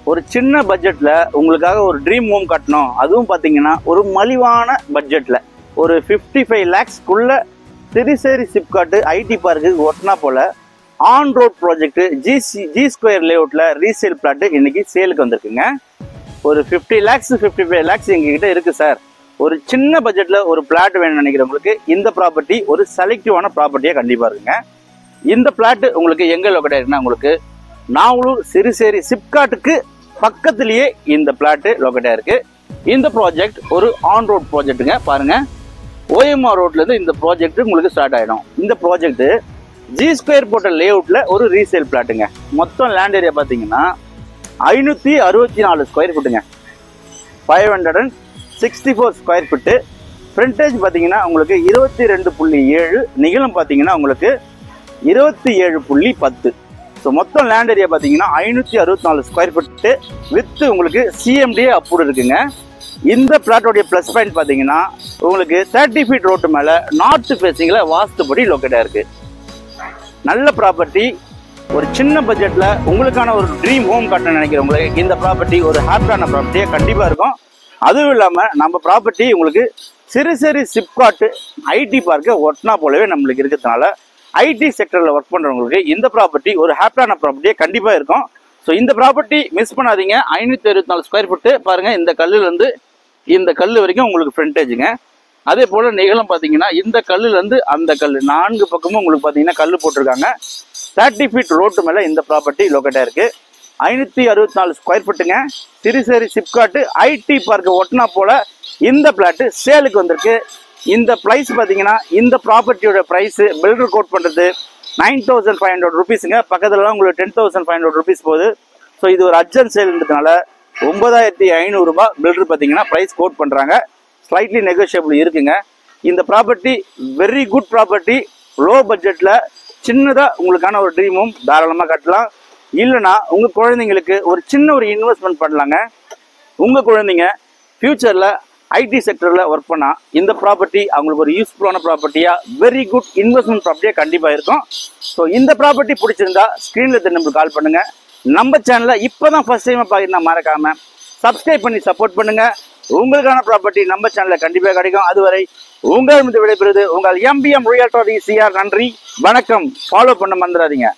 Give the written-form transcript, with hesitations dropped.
ஒரு சின்ன பட்ஜெட்ல உங்களுக்காக ஒரு ட்ரீம் ஹோம் கட்டணும், அதுவும் பார்த்தீங்கன்னா ஒரு மலிவான பட்ஜெட்ல ஒரு 55 lakhsக்குள்ள திரிசேரி சிப்காட் ஐடி பார்க்கு ஒட்டினா போல on road project G square லேஅவுட்ல ரீசேல் பிளாட் இன்னைக்கு சேலுக்கு வந்திருக்குங்க. ஒரு 50 lakhs 55 lakhs எங்ககிட்ட இருக்கு சார். ஒரு சின்ன பட்ஜெட்ல ஒரு பிளாட் வேணும்னு நினைக்கிறவங்களுக்கு இந்த ப்ராப்பர்ட்டி ஒரு செலக்டிவான ப்ராப்பர்ட்டியா கண்டிப்பா இருக்குங்க. இந்த பிளாட் உங்களுக்கு எங்க லொக்கேட் ஆயிருக்குன்னா, உங்களுக்கு நாவலூர் சிறுசேரி சிப்காட்டுக்கு பக்கத்திலேயே இந்த பிளாட் லொக்கேட் ஆயிருக்கு. இந்த ப்ராஜெக்ட் ஒரு ஆன் ரோட் ப்ராஜெக்ட்டுங்க. பாருங்க, ஓஎம்ஆர் ரோட்ல இருந்து இந்த ப்ராஜெக்ட் உங்களுக்கு ஸ்டார்ட் ஆயிடும். இந்த ப்ராஜெக்ட் ஜி ஸ்கொயர் போட்ட லேஅவுட்ல ஒரு ரீசேல் பிளாட்டுங்க. மொத்தம் லேண்ட் ஏரியா பாத்தீங்கன்னா 564 ஸ்கொயர் ஃபீட்டுங்க, 564 ஸ்கொயர் ஃபீட்டு. ஃப்ரண்டேஜ் பார்த்தீங்கன்னா உங்களுக்கு 22.7, நிகழம் பார்த்தீங்கன்னா உங்களுக்கு 27.10. ஸோ மொத்தம் லேண்ட் ஏரியா பார்த்தீங்கன்னா 564 ஸ்கொயர் ஃபீட்டு வித் உங்களுக்கு சிஎம்டிஏ அப்ரூவ் இருக்குங்க. இந்த பிளாட்டோடைய ப்ளஸ் பாயிண்ட் பார்த்தீங்கன்னா உங்களுக்கு 30 ஃபீட் ரோட்டு மேலே நார்த் ஃபேஸிங்கில் வாஸ்துபடி லொக்கேட்டாக இருக்கு. நல்ல ப்ராப்பர்ட்டி. ஒரு சின்ன பட்ஜெட்ல உங்களுக்கான ஒரு ட்ரீம் ஹோம் கட்டணும்னு நினைக்கிறவங்களுக்கு இந்த ப்ராப்பர்ட்டி ஒரு ஹாப்பியான ப்ராப்பர்ட்டியாக கண்டிப்பாக இருக்கும். அதுவும் இல்லாமல் நம்ம ப்ராப்பர்ட்டி உங்களுக்கு சிறுசேரி சிப்காட் ஐடி பார்க்க ஒட்டினா போலவே நம்மளுக்கு இருக்கிறதுனால ஐடி செக்டரில் ஒர்க் பண்ணுறவங்களுக்கு இந்த ப்ராப்பர்ட்டி ஒரு ஹாப்பியான ப்ராப்பர்ட்டியாக கண்டிப்பாக இருக்கும். ஸோ இந்த ப்ராப்பர்ட்டி மிஸ் பண்ணாதீங்க. 564 ஸ்கொயர் ஃபீட்டு பாருங்கள். இந்த கல்லுலேருந்து இந்த கல் வரைக்கும் உங்களுக்கு ஃப்ரண்டேஜுங்க. அதே போல் நிகழம் பார்த்தீங்கன்னா இந்த கல்லுலேருந்து அந்த கல் 4 பக்கமும் உங்களுக்கு பார்த்தீங்கன்னா கல் போட்டிருக்காங்க. 30 ஃபீட் ரோட்டு மேலே இந்த ப்ராப்பர்ட்டி லொக்கேட்டாக இருக்குது. 564 ஸ்கொயர் ஃபீட்டுங்க. சிறுசேரி சிப்காட் ஐடி பார்க்க ஒட்டினா போல இந்த பிளாட் சேலுக்கு வந்திருக்கு. இந்த ப்ரைஸ் பார்த்தீங்கன்னா இந்த ப்ராப்பர்ட்டியோட ப்ரைஸ் பில்டர் கோட் பண்ணுறது 9,500 ருபீஸுங்க. பக்கத்துலலாம் உங்களுக்கு 10,500 ருபீஸ் போகுது. ஸோ இது ஒரு அர்ஜென்ட் சேல்ன்றதுனால 9,500 ரூபாய் பில்டர் பார்த்தீங்கன்னா ப்ரைஸ் கோட் பண்ணுறாங்க. ஸ்லைட்லி நெகோஷியபிள் இருக்குங்க. இந்த property very good property. Low பட்ஜெட்டில் சின்னதாக உங்களுக்கான ஒரு ட்ரீம் ஹோம் தாராளமாக கட்டலாம். இல்லைனா உங்கள் குழந்தைங்களுக்கு ஒரு சின்ன ஒரு இன்வெஸ்ட்மெண்ட் பண்ணலாங்க. உங்கள் குழந்தைங்க ஃப்யூச்சரில் ஐடி செக்டரில் ஒர்க் பண்ணால் இந்த ப்ராப்பர்ட்டி அவங்களுக்கு ஒரு யூஸ்ஃபுல்லான ப்ராப்பர்ட்டியாக வெரி குட் இன்வெஸ்ட்மெண்ட் ப்ராப்பர்ட்டியாக கண்டிப்பாக இருக்கும். ஸோ இந்த ப்ராப்பர்ட்டி பிடிச்சிருந்தா ஸ்க்ரீனில் நம்மளுக்கு கால் பண்ணுங்கள். நம்ம சேனலில் இப்போ தான் ஃபர்ஸ்ட் டைமாக பார்க்குறீங்கன்னா மறக்காமல் சப்ஸ்கிரைப் பண்ணி சப்போர்ட் பண்ணுங்கள். உங்களுக்கான ப்ராப்பர்ட்டி நம்ம சேனலில் கண்டிப்பாக கிடைக்கும். அதுவரை உங்கள் விடைபெறுவது உங்கள் MBM ரியல்டர் CR. நன்றி, வணக்கம். ஃபாலோ பண்ண மறந்துடாதீங்க.